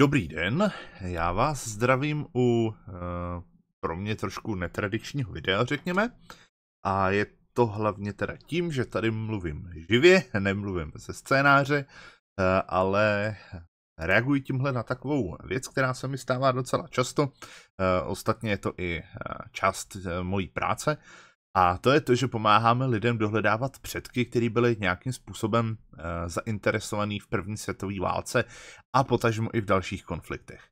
Dobrý den, já vás zdravím u pro mě trošku netradičního videa, řekněme. A je to hlavně teda tím, že tady mluvím živě, nemluvím ze scénáře, ale reaguji tímhle na takovou věc, která se mi stává docela často. Ostatně je to i část mojí práce. A to je to, že pomáháme lidem dohledávat předky, kteří byli nějakým způsobem zainteresovaní v první světové válce a potažmo i v dalších konfliktech.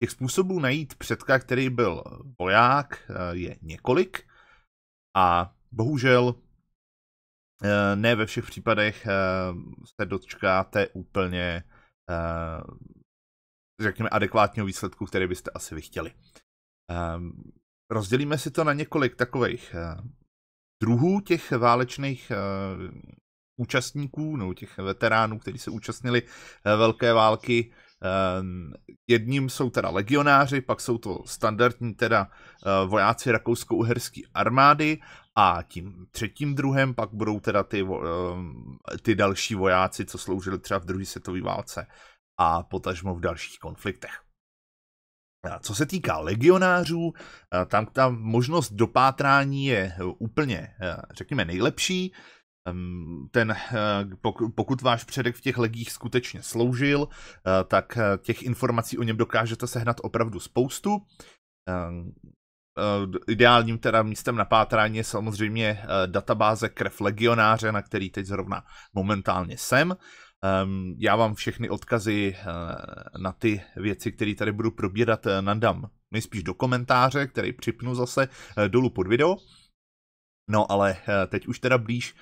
Těch způsobů najít předka, který byl voják, je několik a bohužel ne ve všech případech se dočkáte úplně, řekněme, adekvátního výsledku, který byste asi vy chtěli. Rozdělíme si to na několik takových druhů těch válečných účastníků, nebo těch veteránů, kteří se účastnili velké války. Jedním jsou teda legionáři, pak jsou to standardní teda vojáci rakousko-uherské armády a tím třetím druhem pak budou teda ty další vojáci, co sloužili třeba v druhé světové válce a potažmo v dalších konfliktech. Co se týká legionářů, tam ta možnost dopátrání je úplně, řekněme, nejlepší. Pokud váš předek v těch legích skutečně sloužil, tak těch informací o něm dokážete sehnat opravdu spoustu. Ideálním teda místem na pátrání je samozřejmě databáze Krev legionáře, na který teď zrovna momentálně jsem. Já vám všechny odkazy na ty věci, které tady budu probírat, nadám nejspíš do komentáře, který připnu zase dolů pod video. No ale teď už teda blíž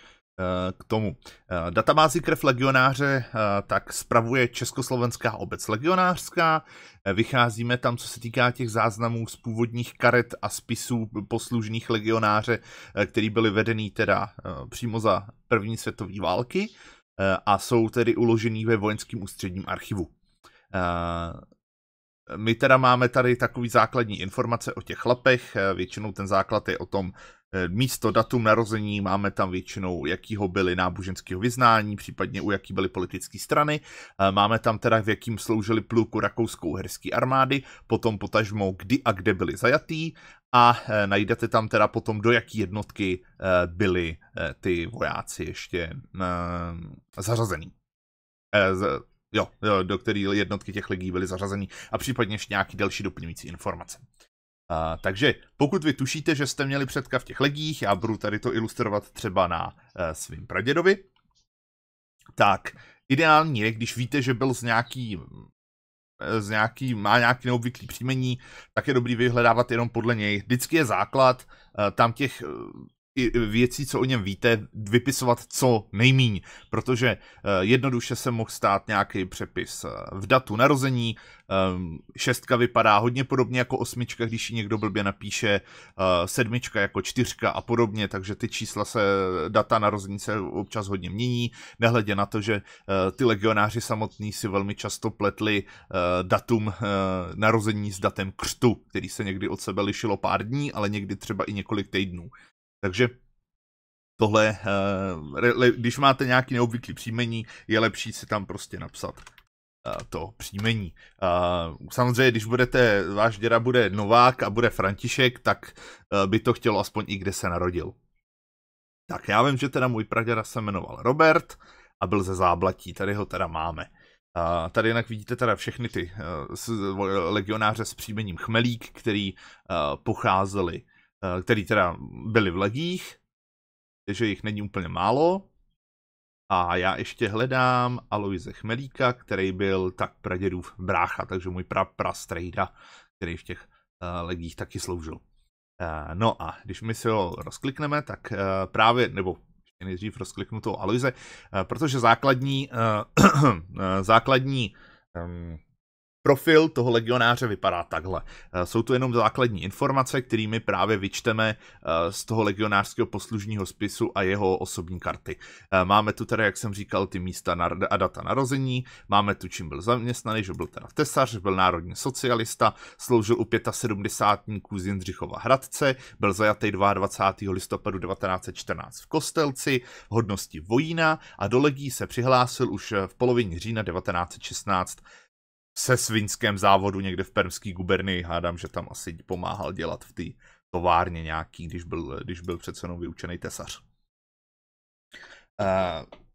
k tomu. Databázi Krev legionáře tak spravuje Československá obec legionářská. Vycházíme tam, co se týká těch záznamů z původních karet a spisů poslužných legionáře, který byly vedený teda přímo za první světové války a jsou tedy uložený ve vojenském ústředním archivu. My teda máme tady takový základní informace o těch chlapech, většinou ten základ je o tom místo, datum narození, máme tam většinou, jakýho byly náboženského vyznání, případně u jaký byly politické strany, máme tam teda, v jakým sloužili pluku rakousko-uherské armády, potom potažmo kdy a kde byli zajatý a najdete tam teda potom, do jaký jednotky byli ty vojáci ještě zařazený. Do které jednotky těch legí byly zařazeny a případně ještě nějaký další doplňující informace. Takže pokud vy tušíte, že jste měli předka v těch legích, já budu tady to ilustrovat třeba na svým pradědovi, tak ideální je, když víte, že byl má nějaký neobvyklý příjmení, tak je dobrý vyhledávat jenom podle něj. Vždycky je základ tam těch věcí, co o něm víte, vypisovat co nejmíň, protože jednoduše se mohl stát nějaký přepis v datu narození, šestka vypadá hodně podobně jako osmička, když ji někdo blbě napíše, sedmička jako čtyřka a podobně, takže ty čísla data narození se občas hodně mění, nehledě na to, že ty legionáři samotní si velmi často pletli datum narození s datem křtu, který se někdy od sebe lišilo pár dní, ale někdy třeba i několik týdnů. Takže tohle, když máte nějaký neobvyklý příjmení, je lepší si tam prostě napsat to příjmení. Samozřejmě, když váš děda bude Novák a bude František, tak by to chtělo aspoň i kde se narodil. Tak já vím, že teda můj praděda se jmenoval Robert a byl ze Záblatí, tady ho teda máme. Tady jinak vidíte teda všechny ty legionáře s příjmením Chmelík, který pocházeli, který teda byli v legích, takže jich není úplně málo. A já ještě hledám Aloise Chmelíka, který byl tak pradědův brácha, takže můj prastrejda, který v těch legích taky sloužil. No a když my si ho rozklikneme, tak právě, nebo nejdřív rozkliknu toho Aloise, protože základní profil toho legionáře vypadá takhle. Jsou to jenom základní informace, kterými právě vyčteme z toho legionářského poslužního spisu a jeho osobní karty. Máme tu teda, jak jsem říkal, ty místa a data narození, máme tu, čím byl zaměstnaný, že byl teda tesař, byl národní socialista, sloužil u 75. z Jindřichova Hradce, byl zajatý 22. listopadu 1914 v Kostelci, hodnosti vojína a do legí se přihlásil už v polovině října 1916 se svinském závodu někde v Permské gubernii. Hádám, že tam asi pomáhal dělat v té továrně nějaký, když byl přece jenom vyučený tesař.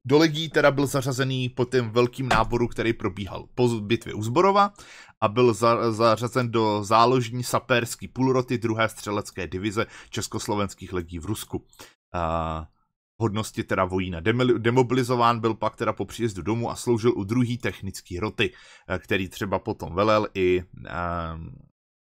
Do legií teda byl zařazený po tím velkým náboru, který probíhal po bitvě u Zborova a byl zařazen do záložní sapérský půlroty 2. střelecké divize československých legií v Rusku. Hodnosti teda vojína. Demobilizován byl pak teda po příjezdu domů a sloužil u 2. technické roty, který třeba potom velel i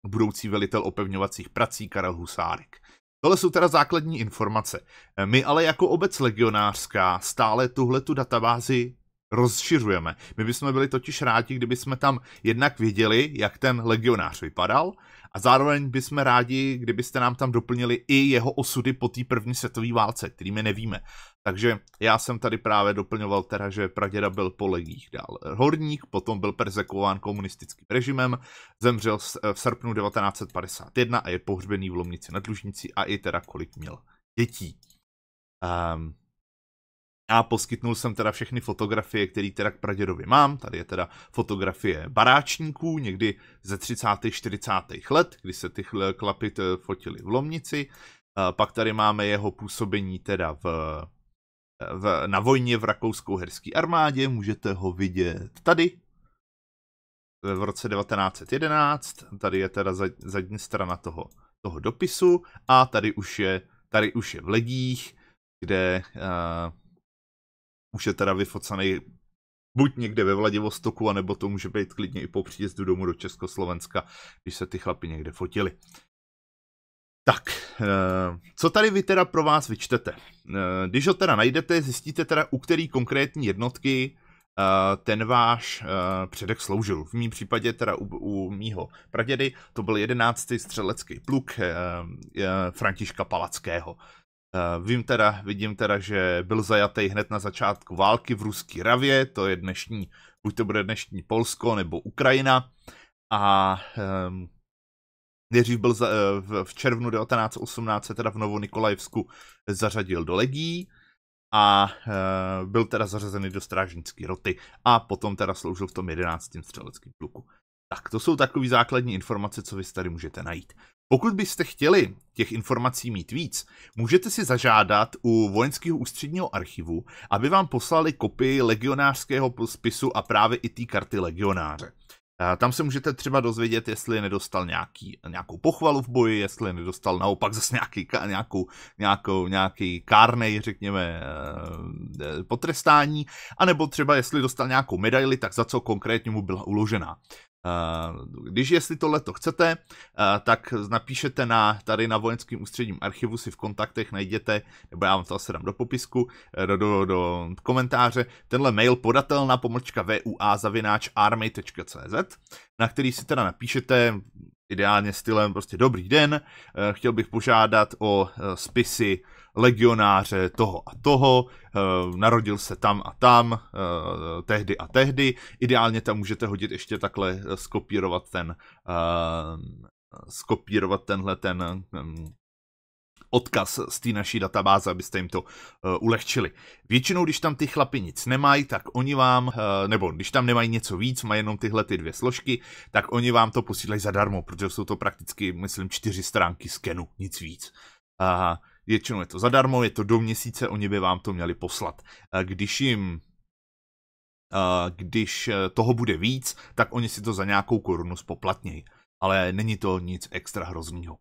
budoucí velitel opevňovacích prací Karel Husárek. Tohle jsou teda základní informace. My ale jako obec legionářská stále tuhletu databázi rozšiřujeme. My bychom byli totiž rádi, kdyby jsme tam jednak věděli, jak ten legionář vypadal, a zároveň bychom rádi, kdybyste nám tam doplnili i jeho osudy po té první světové válce, kterými nevíme. Takže já jsem tady právě doplňoval teda, že praděda byl po legích dál horník, potom byl persekován komunistickým režimem, zemřel v srpnu 1951 a je pohřbený v Lomnici nad Lužnicí a i teda kolik měl dětí. A poskytnul jsem teda všechny fotografie, které teda k pradědovi mám. Tady je teda fotografie baráčníků, někdy ze 30. 40. let, kdy se ty chlapy fotili v Lomnici. Pak tady máme jeho působení teda na vojně v rakousko-uherské armádě. Můžete ho vidět tady v roce 1911. Tady je teda zadní strana toho dopisu a tady už je v legích, kde už je teda vyfocený buď někde ve Vladivostoku, anebo to může být klidně i po příjezdu domů do Československa, když se ty chlapi někde fotili. Tak, co tady vy teda pro vás vyčtete? Když ho teda najdete, zjistíte teda, u který konkrétní jednotky ten váš předek sloužil. V mém případě teda u mýho pradědy to byl 11. střelecký pluk Františka Palackého. Vidím teda, že byl zajatý hned na začátku války v Ruský Ravě, to je buď to bude dnešní Polsko nebo Ukrajina, a nejdřív byl v červnu 1918 teda v Novonikolajevsku zařadil do legií a byl teda zařazený do strážnické roty a potom teda sloužil v tom 11. střeleckém pluku. Tak, to jsou takové základní informace, co vy tady můžete najít. Pokud byste chtěli těch informací mít víc, můžete si zažádat u Vojenského ústředního archivu, aby vám poslali kopii legionářského spisu a právě i té karty legionáře. Tam se můžete třeba dozvědět, jestli nedostal nějakou pochvalu v boji, jestli nedostal naopak zase nějaký kárnej, řekněme, potrestání, anebo třeba jestli dostal nějakou medaili, tak za co konkrétně mu byla uložená. Jestli tohleto chcete, tak napíšete tady na Vojenském ústředním archivu, si v kontaktech najděte, nebo já vám to asi dám do popisku, do komentáře, tenhle mail podatelna_vua@army.cz, na který si teda napíšete ideálně stylem prostě dobrý den, chtěl bych požádat o spisy legionáře toho a toho, narodil se tam a tam, tehdy a tehdy. Ideálně tam můžete hodit ještě takhle, skopírovat tenhle odkaz z té naší databáze, abyste jim to ulehčili. Většinou, když tam ty chlapi nic nemají, tak oni vám, nebo když tam nemají něco víc, mají jenom tyhle ty 2 složky, tak oni vám to posílají zadarmo, protože jsou to prakticky, myslím, 4 stránky skenu, nic víc. Většinou je to zadarmo, je to do měsíce, oni by vám to měli poslat. Když toho bude víc, tak oni si to za nějakou korunu spoplatnějí. Ale není to nic extra hroznýho.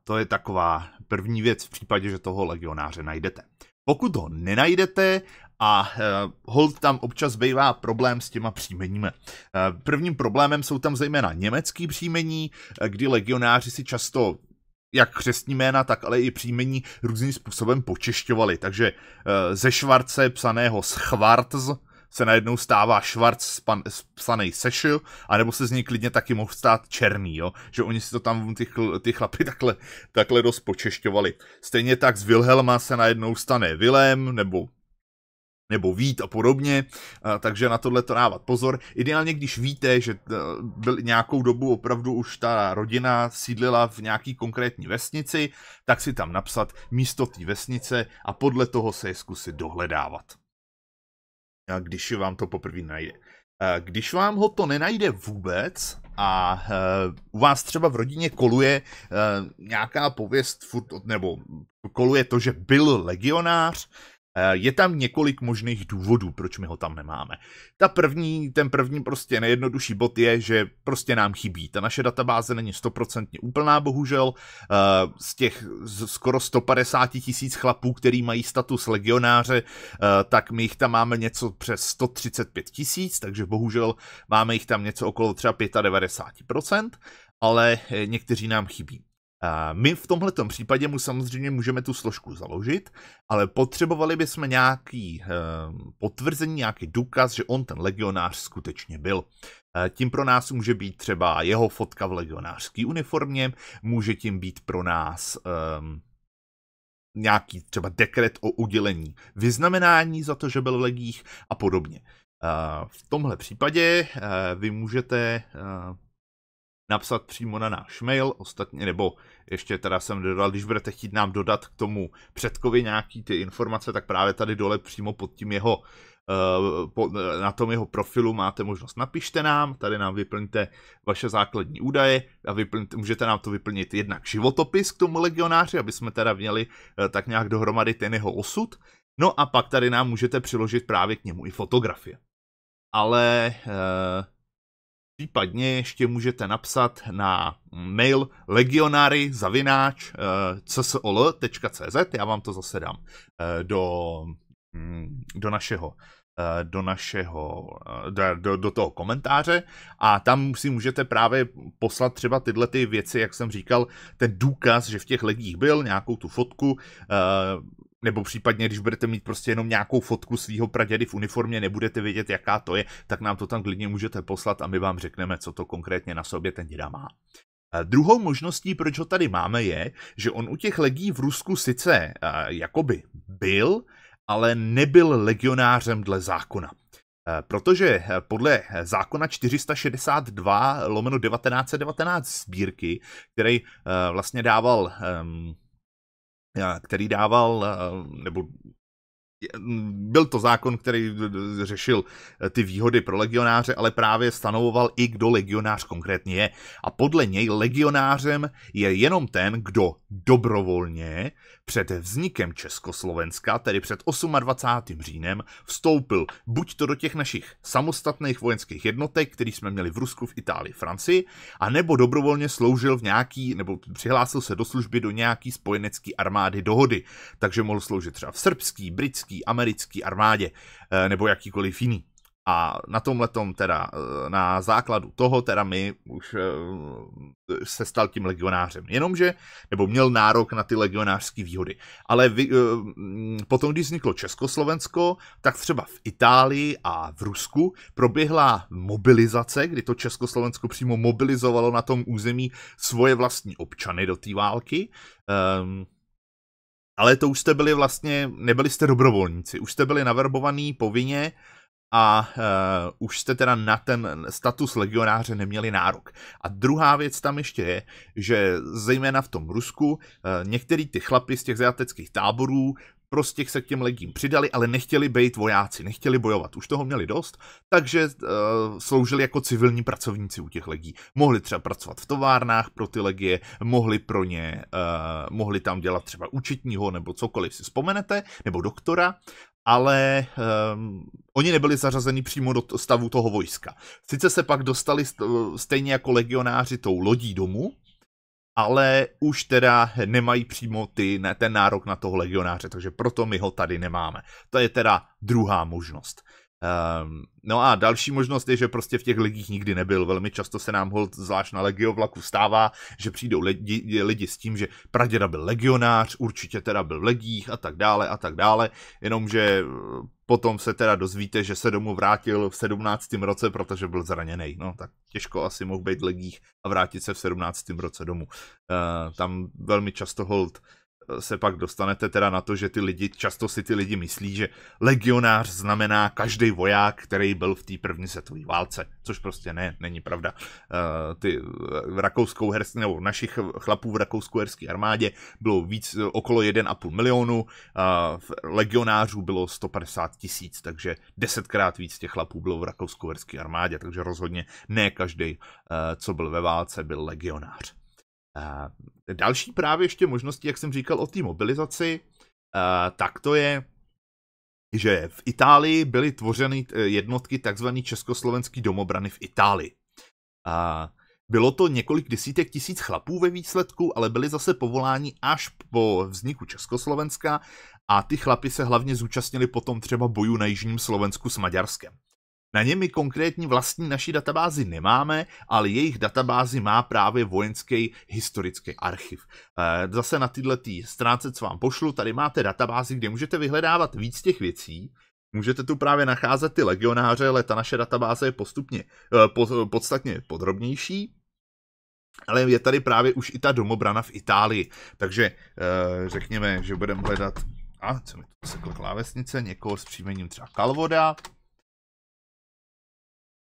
To je taková první věc v případě, že toho legionáře najdete. Pokud ho nenajdete a hold tam občas bývá problém s těma příjmeními. Prvním problémem jsou tam zejména německý příjmení, kdy legionáři si často jak křestní jména, tak ale i příjmení různým způsobem počešťovali. Takže ze Švarce psaného Schwarz se najednou stává Schwarz psanej Sešil, anebo se z něj klidně taky mohl stát Černý, jo? Že oni si to tam ty chlapy takhle dost počešťovali. Stejně tak z Wilhelma se najednou stane Vilém, nebo Vít a podobně, takže na tohle to dávat pozor. Ideálně, když víte, že byl nějakou dobu opravdu už ta rodina sídlila v nějaký konkrétní vesnici, tak si tam napsat místo té vesnice a podle toho se je zkusit dohledávat, když vám to poprvé najde. Když vám ho to nenajde vůbec a u vás třeba v rodině koluje nějaká pověst, nebo koluje to, že byl legionář, je tam několik možných důvodů, proč my ho tam nemáme. Ten první prostě nejjednodušší bod je, že prostě nám chybí. Ta naše databáze není 100% úplná, bohužel. Z těch skoro 150 000 chlapů, který mají status legionáře, tak my jich tam máme něco přes 135 000, takže bohužel máme jich tam něco okolo třeba 95%, ale někteří nám chybí. My v tomhletom případě mu samozřejmě můžeme tu složku založit, ale potřebovali bychom nějaký potvrzení, nějaký důkaz, že on ten legionář skutečně byl. Tím pro nás může být třeba jeho fotka v legionářské uniformě, může tím být pro nás nějaký třeba dekret o udělení vyznamenání za to, že byl v legích a podobně. V tomhle případě vy můžete napsat přímo na náš mail, ostatně, nebo ještě teda jsem dodal, když budete chtít nám dodat k tomu předkovi nějaký ty informace, tak právě tady dole přímo pod tím jeho, na tom jeho profilu máte možnost, napište nám, tady nám vyplňte vaše základní údaje a můžete nám to vyplnit jednak životopis k tomu legionáři, aby jsme teda měli tak nějak dohromady ten jeho osud, no a pak tady nám můžete přiložit právě k němu i fotografie. Ale případně ještě můžete napsat na mail legionary@csol.cz, já vám to zase dám do toho komentáře a tam si můžete právě poslat třeba tyhle ty věci, jak jsem říkal, ten důkaz, že v těch legích byl, nějakou tu fotku, nebo případně, když budete mít prostě jenom nějakou fotku svého pradědy v uniformě, nebudete vědět, jaká to je, tak nám to tam klidně můžete poslat a my vám řekneme, co to konkrétně na sobě ten děda má. Druhou možností, proč ho tady máme, je, že on u těch legí v Rusku sice jakoby byl, ale nebyl legionářem dle zákona. Protože podle zákona 462/1919 sbírky, nebo byl to zákon, který řešil ty výhody pro legionáře, ale právě stanovoval i, kdo legionář konkrétně je. A podle něj legionářem je jenom ten, kdo dobrovolně před vznikem Československa, tedy před 28. říjnem, vstoupil buď to do těch našich samostatných vojenských jednotek, který jsme měli v Rusku, v Itálii, Francii, a nebo dobrovolně sloužil nebo přihlásil se do služby do nějaký spojenecké armády dohody. Takže mohl sloužit třeba v srbský, britský, americký armádě nebo jakýkoliv jiný. A na tomhletom teda, na základu toho teda my už se stal tím legionářem. Jenomže, nebo měl nárok na ty legionářské výhody. Ale potom, když vzniklo Československo, tak třeba v Itálii a v Rusku proběhla mobilizace, kdy to Československo přímo mobilizovalo na tom území svoje vlastní občany do té války. Ale to už jste byli vlastně, nebyli jste dobrovolníci, už jste byli naverbovaný povinně a už jste teda na ten status legionáře neměli nárok. A druhá věc tam ještě je, že zejména v tom Rusku některý ty chlapi z těch zajateckých táborů prostě se k těm legím přidali, ale nechtěli být vojáci, nechtěli bojovat. Už toho měli dost, takže sloužili jako civilní pracovníci u těch legí. Mohli třeba pracovat v továrnách pro ty legie, mohli tam dělat třeba účetního nebo cokoliv si vzpomenete, nebo doktora, ale oni nebyli zařazeni přímo do stavu toho vojska. Sice se pak dostali stejně jako legionáři tou lodí domů, ale už teda nemají přímo ten nárok na toho legionáře, takže proto my ho tady nemáme. To je teda druhá možnost. No a další možnost je, že prostě v těch legích nikdy nebyl. Velmi často se nám holt, zvlášť na legiovlaku, stává, že přijdou lidi s tím, že praděda byl legionář, určitě teda byl v legích a tak dále, jenomže potom se teda dozvíte, že se domů vrátil v 17. roce, protože byl zraněný. No tak těžko asi mohl být v legích a vrátit se v 17. roce domů. Tam velmi často holt se pak dostanete teda na to, že často si ty lidi myslí, že legionář znamená každý voják, který byl v té první světové válce, což prostě není pravda. Nebo našich chlapů v rakousko-uherské armádě bylo okolo 1,5 milionu, legionářů bylo 150 000, takže 10krát víc těch chlapů bylo v rakousko-uherské armádě, takže rozhodně ne každý, co byl ve válce, byl legionář. Další právě ještě možností, jak jsem říkal o té mobilizaci, tak to je, že v Itálii byly tvořeny jednotky tzv. Československý domobrany v Itálii. Bylo to několik desítek tisíc chlapů ve výsledku, ale byli zase povoláni až po vzniku Československa a ty chlapi se hlavně zúčastnili potom třeba bojů na jižním Slovensku s Maďarskem. Na ně my konkrétní vlastní naší databázi nemáme, ale jejich databázi má právě vojenský historický archiv. Zase na této stránce, co vám pošlu, tady máte databázi, kde můžete vyhledávat víc těch věcí. Můžete tu právě nacházet ty legionáře, ale ta naše databáze je podstatně podrobnější. Ale je tady právě už i ta domobrana v Itálii. Takže řekněme, že budeme hledat, co mi tu sekla klávesnice, někoho s příjmením třeba Kalvoda.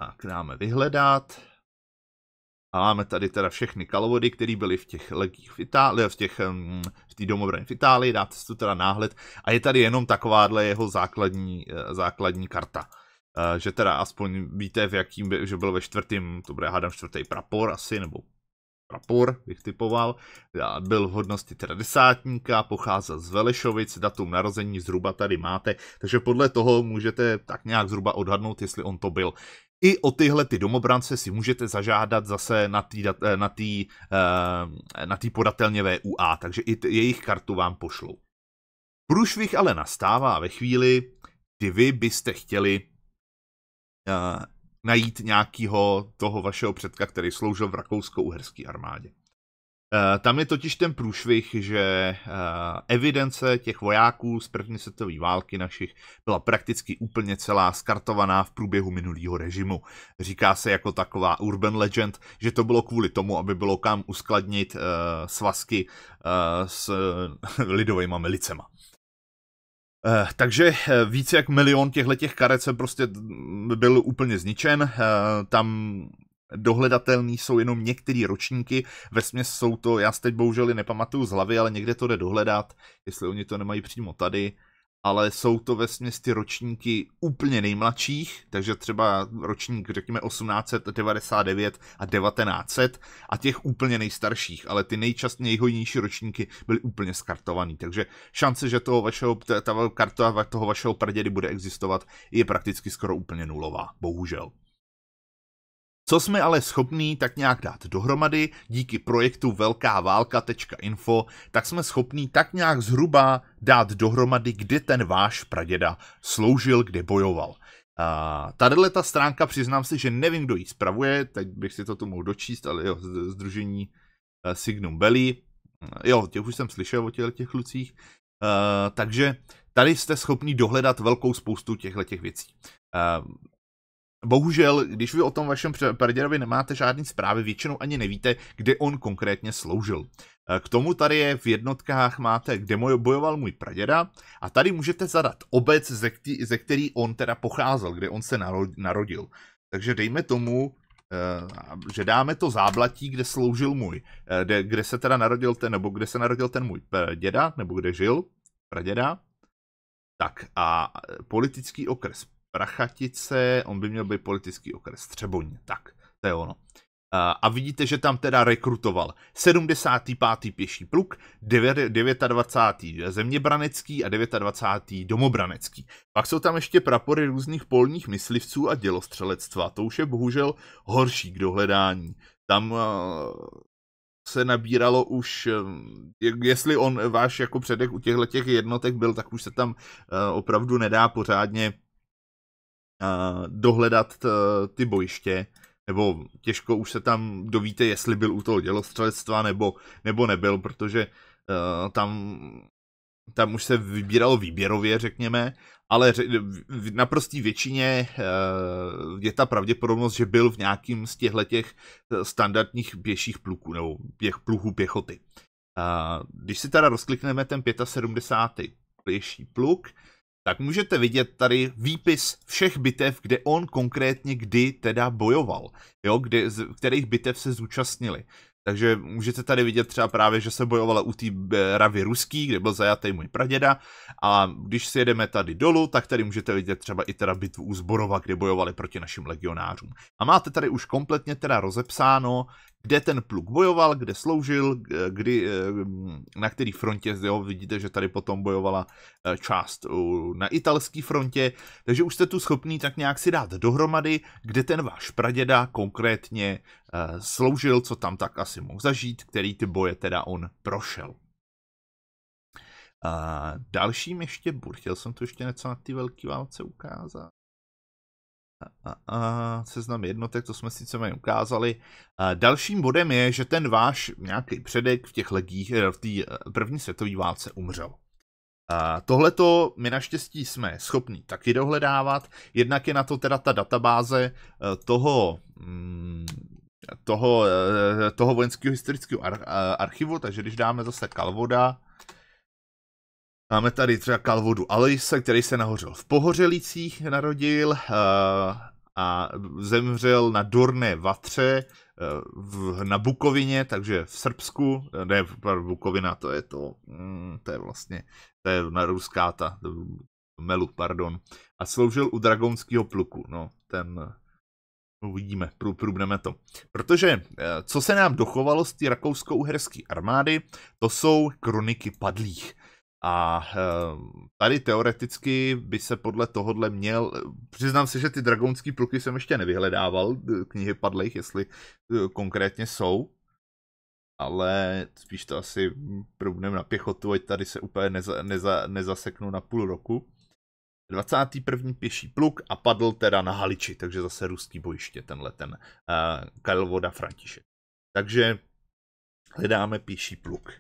Tak dáme vyhledat. A máme tady teda všechny kalvody, které byly v těch legích v Itálii, v té domobraně v Itálii, dáte si tu teda náhled. A je tady jenom takováhle jeho základní karta. Že teda aspoň víte, v jakým, že byl ve čtvrtém, to bude hádám čtvrtý prapor asi, nebo prapor bych typoval. Byl v hodnosti teda desátníka, pocházel z Velešovic, datum narození zhruba tady máte. Takže podle toho můžete tak nějak zhruba odhadnout, jestli on to byl. I o tyhle ty domobrance si můžete zažádat zase na té podatelně VUA, takže i jejich kartu vám pošlou. Průšvih ale nastává ve chvíli, kdy vy byste chtěli najít nějakého toho vašeho předka, který sloužil v rakousko-uherské armádě. Tam je totiž ten průšvih, že evidence těch vojáků z první světové války našich byla prakticky úplně celá skartovaná v průběhu minulého režimu. Říká se jako taková urban legend, že to bylo kvůli tomu, aby bylo kam uskladnit svazky s lidovejma milicema. Takže více jak 1 milion těchto karet se prostě byl úplně zničen. Tam dohledatelný jsou jenom některé ročníky, vesměs jsou to, já si teď bohužel nepamatuju z hlavy, ale někde to jde dohledat, jestli oni to nemají přímo tady, ale jsou to vesměs ty ročníky úplně nejmladších, takže třeba ročník, řekněme 1899 a 1900 a těch úplně nejstarších, ale ty nejhojnější ročníky byly úplně skartovaný, takže šance, že ta karta toho vašeho pradědy bude existovat, je prakticky skoro úplně nulová, bohužel. Co jsme ale schopní tak nějak dát dohromady, díky projektu velkáválka.info, tak jsme schopní tak nějak zhruba dát dohromady, kde ten váš praděda sloužil, kde bojoval. Tato stránka, přiznám si, že nevím, kdo ji spravuje, teď bych si to tu mohl dočíst, ale jo, sdružení Signum Belli, jo, těch už jsem slyšel o těch klucích, takže tady jste schopní dohledat velkou spoustu těchto věcí. Bohužel, když vy o tom vašem pradědovi nemáte žádný zprávy, většinou ani nevíte, kde on konkrétně sloužil. K tomu tady je v jednotkách máte, kde bojoval můj praděda a tady můžete zadat obec, ze který on teda pocházel, kde on se narodil. Takže dejme tomu, že dáme to Záblatí, kde sloužil kde se teda narodil kde se narodil ten můj děda, nebo kde žil praděda. Tak a politický okres Prachatice, on by měl být politický okres Třeboň, tak, to je ono. A vidíte, že tam teda rekrutoval 75. pěší pluk, 29. zeměbranecký a 29. domobranecký. Pak jsou tam ještě prapory různých polních myslivců a dělostřelectva, to už je bohužel horší k dohledání. Tam se nabíralo už, jestli on váš jako předek u těchto jednotek byl, tak už se tam opravdu nedá pořádně dohledat ty bojiště, nebo těžko už se tam dovíte, jestli byl u toho dělostřelectva nebo nebyl, protože tam už se vybíralo výběrově, řekněme, ale v naprosté většině je ta pravděpodobnost, že byl v nějakým z těchto standardních pěších pluků, nebo pluků pěchoty. Když si teda rozklikneme ten 75. pěší pluk, tak můžete vidět tady výpis všech bitev, kde on konkrétně kdy teda bojoval, jo, z kterých bitev se zúčastnili. Takže můžete tady vidět třeba právě, že se bojovala u té Ravy ruský, kde byl zajatý můj praděda, a když si jedeme tady dolů, tak tady můžete vidět třeba i teda bitvu u Zborova, kde bojovali proti našim legionářům. A máte tady už kompletně teda rozepsáno, kde ten pluk bojoval, kde sloužil, na který frontě, jo, vidíte, že tady potom bojovala část na italské frontě, takže už jste tu schopný tak nějak si dát dohromady, kde ten váš praděda konkrétně sloužil, co tam tak asi mohl zažít, který ty boje teda on prošel. Dalším ještě chtěl jsem tu ještě něco na té velké válce ukázat. Seznam jednotek, to jsme sice mají ukázali. Dalším bodem je, že ten váš nějaký předek v těch legích, v té první světové válce umřel. Tohleto my naštěstí jsme schopni taky dohledávat, jednak je na to teda ta databáze toho vojenského historického archivu, takže když dáme zase Kalvoda, máme tady třeba Kalvodu Aloise, který se nahořel v Pohořelicích, narodil a zemřel na Dorné Vatře na Bukovině, takže v Srbsku, ne, Bukovina, to je vlastně, to je na ruská ta Melu, pardon, a sloužil u dragonského pluku, no, ten uvidíme, průbneme to. Protože, co se nám dochovalo z té rakousko-uherské armády, to jsou kroniky padlých. A tady teoreticky by se podle tohohle měl, přiznám se, že ty dragonský pluky jsem ještě nevyhledával, knihy padlých, jestli konkrétně jsou, ale spíš to asi průbneme na pěchotu, ať tady se úplně nezaseknu na půl roku. 21. pěší pluk a padl teda na Haliči, takže zase ruský bojiště, tenhle ten Kalvoda František. Takže hledáme pěší pluk.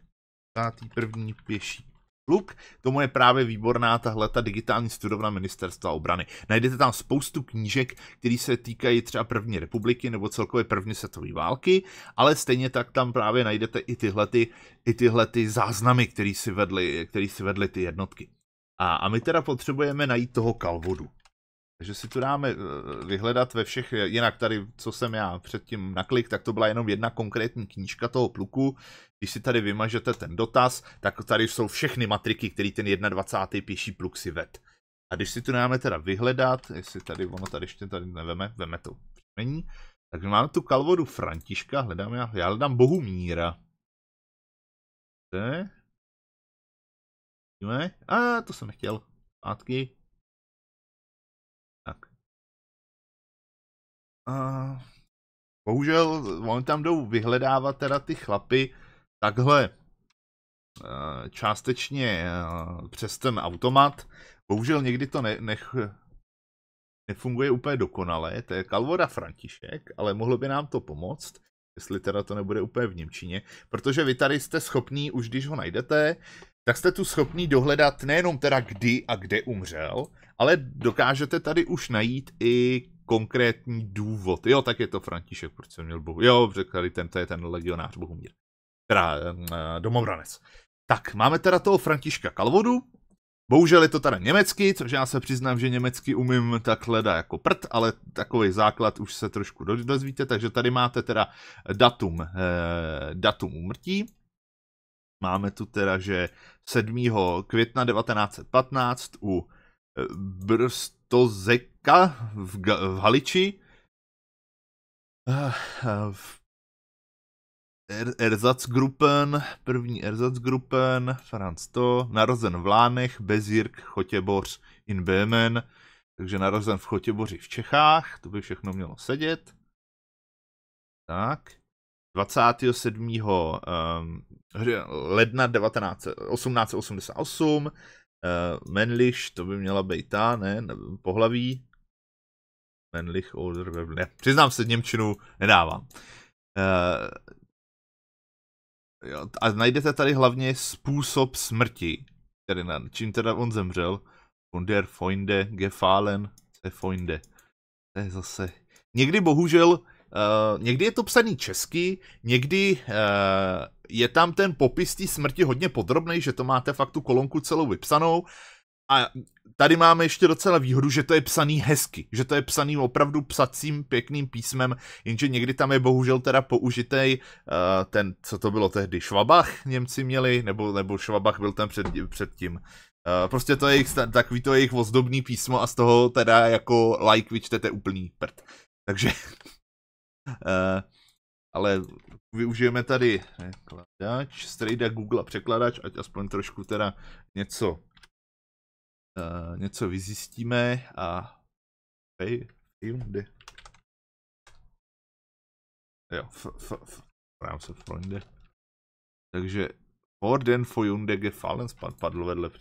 21. pěší pluk, tomu je právě výborná tahleta digitální studovna Ministerstva obrany. Najdete tam spoustu knížek, které se týkají třeba první republiky nebo celkově první světové války, ale stejně tak tam právě najdete i tyhle záznamy, které si vedly ty jednotky. A my teda potřebujeme najít toho Kalvodu. Takže si tu dáme vyhledat ve všech, jinak tady, co jsem já předtím naklik, tak to byla jenom jedna konkrétní knížka toho pluku. Když si tady vymažete ten dotaz, tak tady jsou všechny matriky, který ten 21. pěší pluk si ved. A když si tu dáme teda vyhledat, jestli tady ono tady ještě tady veme to příjmení. Takže máme tu Kalvodu Františka, já hledám Bohumíra. To jsem nechtěl. Zpátky. Tak. Bohužel, oni tam jdou vyhledávat teda ty chlapy takhle částečně přes ten automat. Bohužel někdy to nefunguje úplně dokonale. To je Kalvoda František, ale mohlo by nám to pomoct, jestli teda to nebude úplně v němčině, protože vy tady jste schopný, už když ho najdete, tak jste tu schopný dohledat nejenom teda kdy a kde umřel, ale dokážete tady už najít i konkrétní důvod. Jo, tak je to František, proč jsem měl Bohu. Jo, řekli, to je ten legionář Bohumír. Teda domovranec. Tak, máme teda toho Františka Kalvodu. Bohužel je to teda německy, což já se přiznám, že německy umím takhle jako prd, ale takový základ už se trošku dozvíte, takže tady máte teda datum úmrtí. Máme tu teda, že 7. května 1915 u Brstozeka v Haliči první Ersatzgruppen, Franz to, narozen v Lánech, Bezirk, Chotěboř in Böhmen, takže narozen v Chotěboři v Čechách, to by všechno mělo sedět. Tak, 27. ledna 1888, Männlich, to by měla být ta, ne, pohlaví. Männlich, oder, ne, přiznám se, němčinu nedávám. A najdete tady hlavně způsob smrti, čím teda on zemřel. Von der Freunde gefallen, Freunde. To je zase... Někdy bohužel někdy je to psaný česky, někdy je tam ten popis té smrti hodně podrobný, že to máte fakt tu kolonku celou vypsanou. A tady máme ještě docela výhodu, že to je psaný hezky, že to je psaný opravdu psacím pěkným písmem, jenže někdy tam je bohužel teda použitej ten, co to bylo tehdy, Schwabach Němci měli, nebo Schwabach byl ten předtím. Prostě to je takový to jejich ozdobný písmo a z toho teda jako like vyčtete úplný prd. Takže, ale využijeme tady překladač, strejda Google a překladač, ať aspoň trošku teda něco vyzjistíme a Freunde. Takže vor den Freunde gefallen padlo vedle.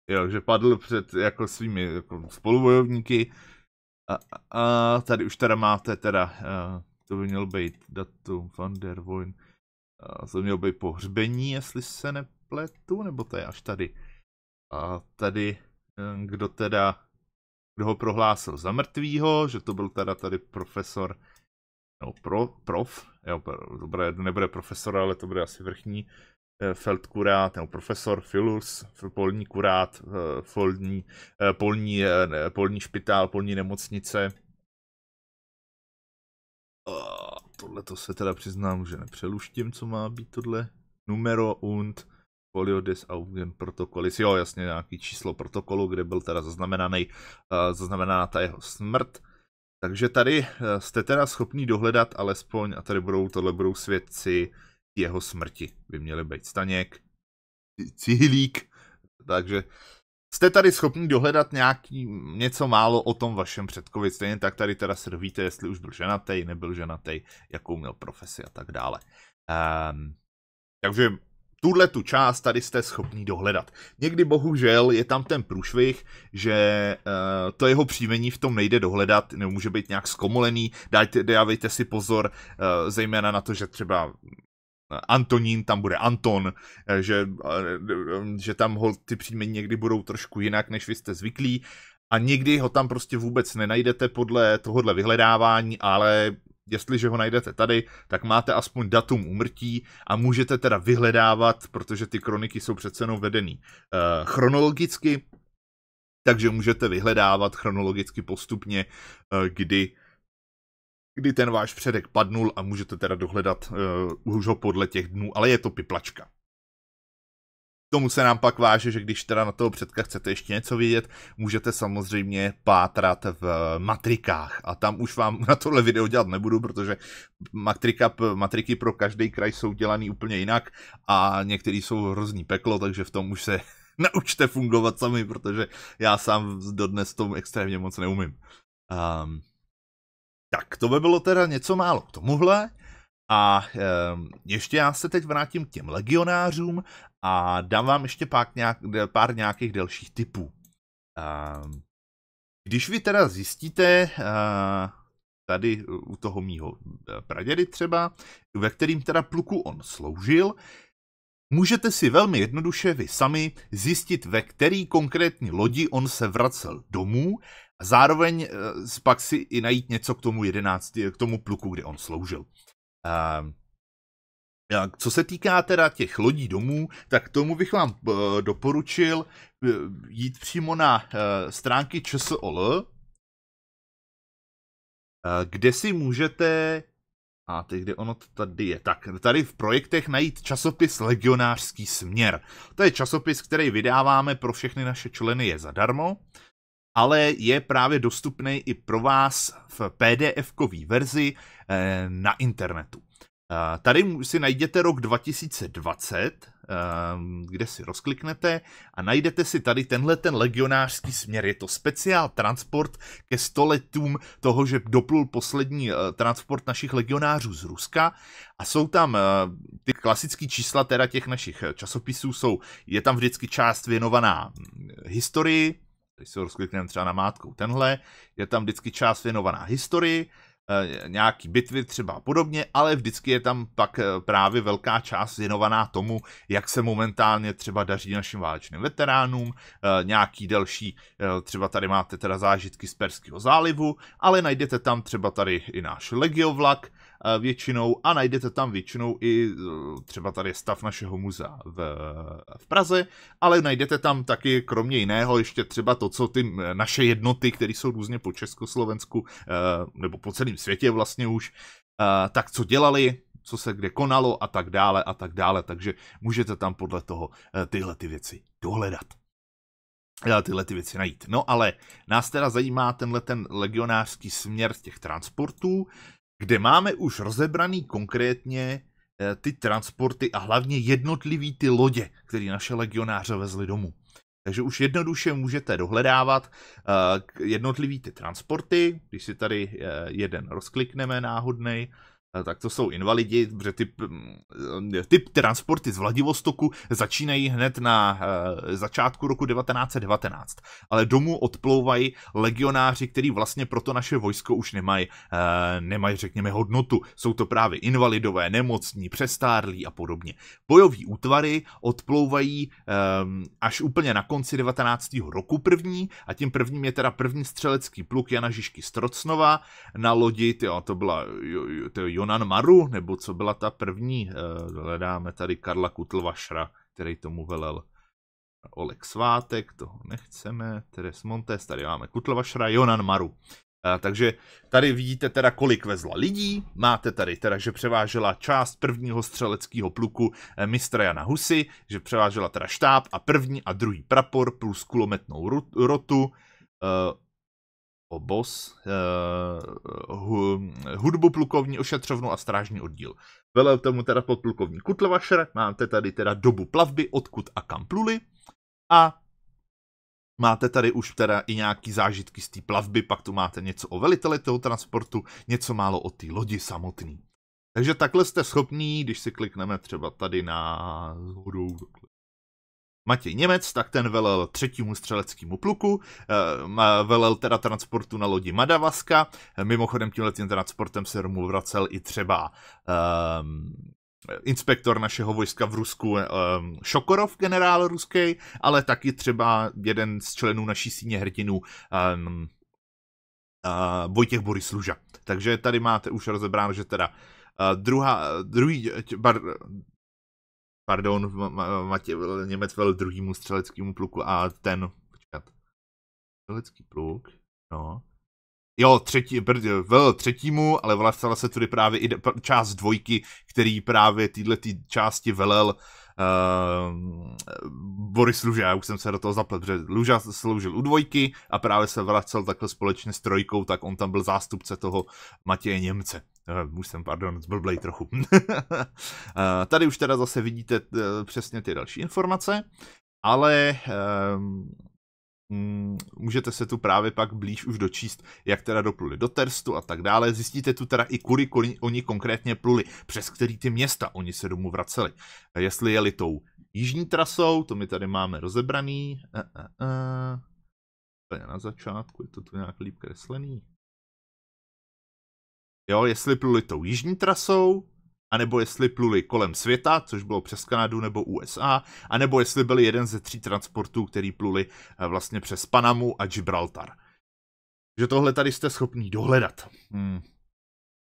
Jo, že padl před jako svými jako spolubojovníky a tady už teda máte teda to by měl být datum van der Voin. To by mělo být pohřbení, jestli se nepletu, nebo to je až tady. A tady, kdo ho prohlásil za mrtvýho, že to byl teda tady profesor, no prof, jo, dobré, nebude profesor, ale to bude asi vrchní feldkurát, nebo profesor Filus, polní kurát, polní špitál, polní nemocnice. Tohle to se teda přiznám, že nepřeluštím, co má být tohle. Numero und Folio des Augen Protokolis. Jo, jasně, nějaký číslo protokolu, kde byl teda zaznamenána ta jeho smrt. Takže tady jste teda schopný dohledat alespoň, a tady tohle budou svědci jeho smrti. By měli být Staněk, Cihlík, takže jste tady schopni dohledat něco málo o tom vašem předkovi, stejně tak tady teda se dovíte, jestli už byl ženatý, nebyl ženatý, jakou měl profesi a tak dále. Takže tu část tady jste schopni dohledat. Někdy bohužel je tam ten průšvih, že to jeho příjmení v tom nejde dohledat, nemůže být nějak zkomolený, dávejte si pozor, zejména na to, že třeba Antonín, tam bude Anton, že tam ty příjmení někdy budou trošku jinak, než vy jste zvyklí a někdy ho tam prostě vůbec nenajdete podle tohohle vyhledávání, ale jestliže ho najdete tady, tak máte aspoň datum úmrtí a můžete teda vyhledávat, protože ty kroniky jsou přece jenom vedený chronologicky, takže můžete vyhledávat chronologicky postupně, kdy ten váš předek padnul a můžete teda dohledat už ho podle těch dnů, ale je to piplačka. Tomu se nám pak váže, že když teda na toho předka chcete ještě něco vědět, můžete samozřejmě pátrat v matrikách a tam už vám na tohle video dělat nebudu, protože matriky pro každý kraj jsou dělaný úplně jinak a některý jsou hrozný peklo, takže v tom už se naučte fungovat sami, protože já sám dodnes tomu extrémně moc neumím. Tak, to by bylo teda něco málo k tomuhle a ještě já se teď vrátím k těm legionářům a dám vám ještě pár nějakých dalších tipů. Když vy teda zjistíte tady u toho mýho pradědy třeba, ve kterým teda pluku on sloužil, můžete si velmi jednoduše vy sami zjistit, ve který konkrétní lodi on se vracel domů a zároveň pak si i najít něco k tomu pluku, kde on sloužil. Co se týká teda těch lodí domů, tak tomu bych vám doporučil jít přímo na stránky ČSOL, kde si můžete, a teď kde ono tady je, tak tady v projektech najít časopis Legionářský směr. To je časopis, který vydáváme pro všechny naše členy, je zadarmo, ale je právě dostupný i pro vás v PDF-kové verzi na internetu. Tady si najděte rok 2020, kde si rozkliknete a najdete si tady tenhle ten legionářský směr. Je to speciál transport ke 100 letům toho, že doplul poslední transport našich legionářů z Ruska a jsou tam ty klasické čísla teda těch našich časopisů, je tam vždycky část věnovaná historii, když si ho rozklikneme třeba na mátkou tenhle, je tam vždycky část věnovaná historii, nějaký bitvy třeba a podobně, ale vždycky je tam pak právě velká část věnovaná tomu, jak se momentálně třeba daří našim válečným veteránům, nějaký další, třeba tady máte teda zážitky z Perského zálivu, ale najdete tam třeba tady i náš legiovlak většinou a najdete tam většinou i třeba tady stav našeho muzea v Praze, ale najdete tam taky kromě jiného ještě třeba to, co ty naše jednoty, které jsou různě po Československu nebo po celém světě vlastně už, tak co dělali, co se kde konalo a tak dále, takže můžete tam podle toho tyhle ty věci dohledat. Tyhle ty věci najít. No ale nás teda zajímá tenhle ten legionářský směr těch transportů, kde máme už rozebraný konkrétně ty transporty a hlavně jednotlivý ty lodě, které naše legionáře vezli domů. Takže už jednoduše můžete dohledávat jednotlivý ty transporty, když si tady jeden rozklikneme náhodnej, tak to jsou invalidi, protože ty transporty z Vladivostoku začínají hned na začátku roku 1919, ale domů odplouvají legionáři, kteří vlastně pro to naše vojsko už nemají, řekněme, hodnotu. Jsou to právě invalidové, nemocní, přestárlí a podobně. Bojový útvary odplouvají až úplně na konci 19. roku první a tím prvním je teda první střelecký pluk Jana Žižky z Trocnova na lodi, to byla Jonan Maru, nebo co byla ta první, hledáme tady Karla Kutlvašra, který tomu velel. Oleg Svátek, toho nechceme, Teres Montes, tady máme Kutlvašra, Jonan Maru. Takže tady vidíte teda, kolik vezla lidí, máte tady teda, že převážela část prvního střeleckého pluku mistra Jana Husy, že převážela teda štáb a první a druhý prapor plus kulometnou rotu, obos, hudbu plukovní, ošetřovnu a strážní oddíl. Velel tomu teda podplukovník Kutlvašer, máte tady teda dobu plavby, odkud a kam pluli a máte tady už teda i nějaký zážitky z té plavby, pak tu máte něco o veliteli toho transportu, něco málo o té lodi samotný. Takže takhle jste schopní, když si klikneme třeba tady na Matěj Němec, tak ten velel 3. střeleckému pluku, velel teda transportu na lodi Madavaska, mimochodem tímhletím transportem se domů vracel i třeba inspektor našeho vojska v Rusku Šokorov, generál ruský, ale taky třeba jeden z členů naší síně hrdinů Vojtěch Boris Luža. Takže tady máte už rozebráno, že teda Matěj Němec velel 2. střeleckému pluku a ten, střelecký pluk, no. Jo, velel 3., ale vracela se tudy právě i část 2, který právě tyhle části velel Boris Luža, já už jsem se do toho zaplet, protože Luža sloužil u 2 a právě se vracel takhle společně s 3, tak on tam byl zástupce toho Matěje Němce. Už jsem, zblblej trochu. Tady už teda zase vidíte přesně ty další informace, ale můžete se tu právě pak blíž už dočíst, jak teda dopluli do Terstu a tak dále. Zjistíte tu teda i kudy oni konkrétně pluli, přes který ty města oni se domů vraceli. Jestli jeli tou jižní trasou, to my tady máme rozebraný. Na začátku je to tu nějak líp kreslený. Jo, jestli pluli tou jižní trasou, anebo jestli pluli kolem světa, což bylo přes Kanadu nebo USA, anebo jestli byli jeden ze 3 transportů, který pluli vlastně přes Panamu a Gibraltar. Takže tohle tady jste schopní dohledat.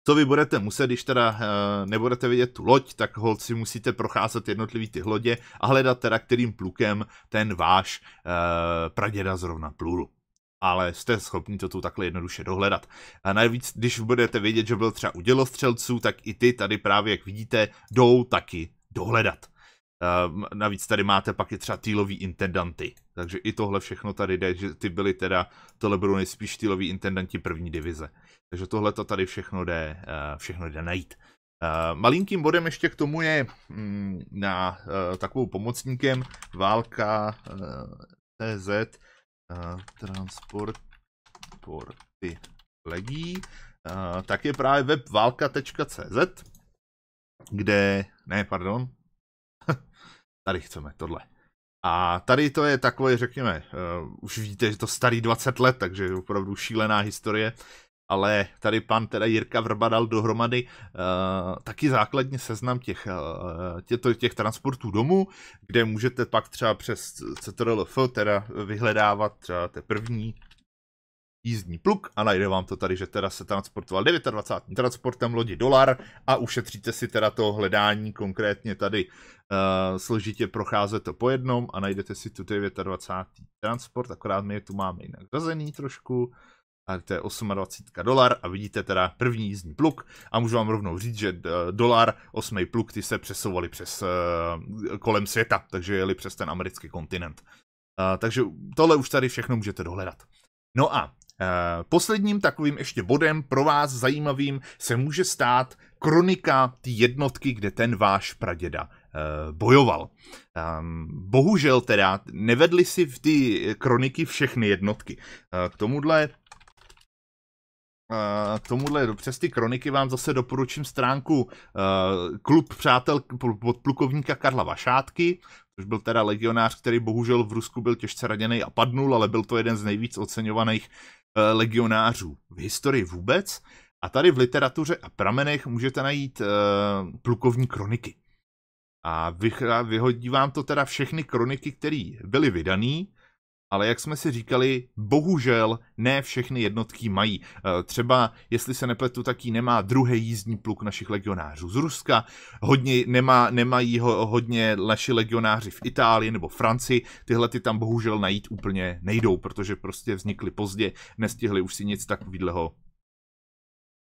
Co vy budete muset, když teda nebudete vidět tu loď, tak holci musíte procházet jednotlivý ty lodě a hledat teda, kterým plukem ten váš praděda zrovna plul. Ale jste schopni to tu takhle jednoduše dohledat. A navíc, když budete vědět, že byl třeba u dělostřelců, tak i ty tady právě, jak vidíte, jdou taky dohledat. Navíc tady máte pak i třeba týloví intendanty. Takže i tohle všechno tady jde, že ty byly teda, tohle budou nejspíš týloví intendanti 1. divize. Takže tohle to tady všechno jde najít. Malinkým bodem ještě k tomu je na takovou pomocníkem válka CZ transporty legí, tak je právě web válka.cz, kde, tady chceme tohle. A tady to je takové, řekněme, už vidíte, že to starý 20 let, takže je opravdu šílená historie. ale tady pan teda Jirka Vrba dal dohromady taky základně seznam těch transportů domů, kde můžete pak třeba přes CTRL-F teda vyhledávat třeba ten první jízdní pluk a najde vám to tady, že teda se transportoval 29. transportem lodi Dolar a ušetříte si teda to hledání konkrétně tady složitě procházet to po jednom a najdete si tu 29. transport, akorát my je tu máme jinak zazený trošku. A to je 28 dolar a vidíte teda první jízdní pluk a můžu vám rovnou říct, že Dolar, 8. pluk, ty se přesouvali přes kolem světa, takže jeli přes ten americký kontinent. Takže tohle už tady všechno můžete dohledat. No a posledním takovým ještě bodem pro vás zajímavým se může stát kronika té jednotky, kde ten váš praděda bojoval. Bohužel teda nevedli si v ty kroniky všechny jednotky. K tomuhle přes ty kroniky vám zase doporučím stránku Klub přátel podplukovníka Karla Vašátky, což byl teda legionář, který bohužel v Rusku byl těžce raněný a padnul, ale byl to jeden z nejvíc oceňovaných legionářů v historii vůbec. A tady v literatuře a pramenech můžete najít plukovní kroniky. A vyhodí vám to teda všechny kroniky, které byly vydané, ale jak jsme si říkali, bohužel ne všechny jednotky mají. Třeba, jestli se nepletu, taky nemá druhý jízdní pluk našich legionářů z Ruska, nemají ho hodně naši legionáři v Itálii nebo Francii, tyhle ty tam bohužel najít úplně nejdou, protože prostě vznikly pozdě, nestihli už si nic takového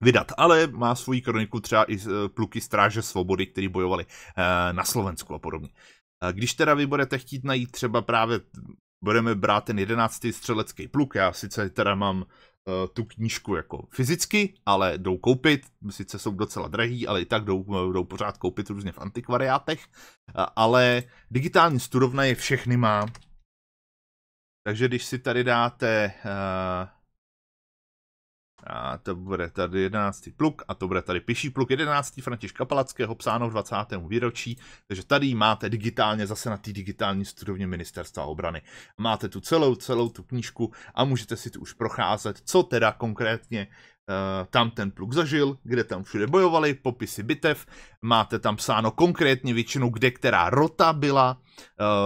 vydat, ale má svoji kroniku třeba i pluky Stráže svobody, který bojovali na Slovensku a podobně. Když teda vy budete chtít najít třeba právě budeme brát ten 11. střelecký pluk, já sice teda mám tu knížku jako fyzicky, ale jdou koupit, sice jsou docela drahý, ale i tak jdou pořád koupit různě v antikvariátech, ale digitální studovna je všechny má, takže když si tady dáte a to bude tady 11. pluk a to bude tady pěší pluk 11. Františka Palackého, psáno v 20. výročí, takže tady máte digitálně zase na té digitální studovně Ministerstva obrany. Máte tu celou tu knížku a můžete si tu už procházet, co teda konkrétně tam ten pluk zažil, kde tam všude bojovali, popisy bitev, máte tam psáno konkrétně většinou, kde která rota byla,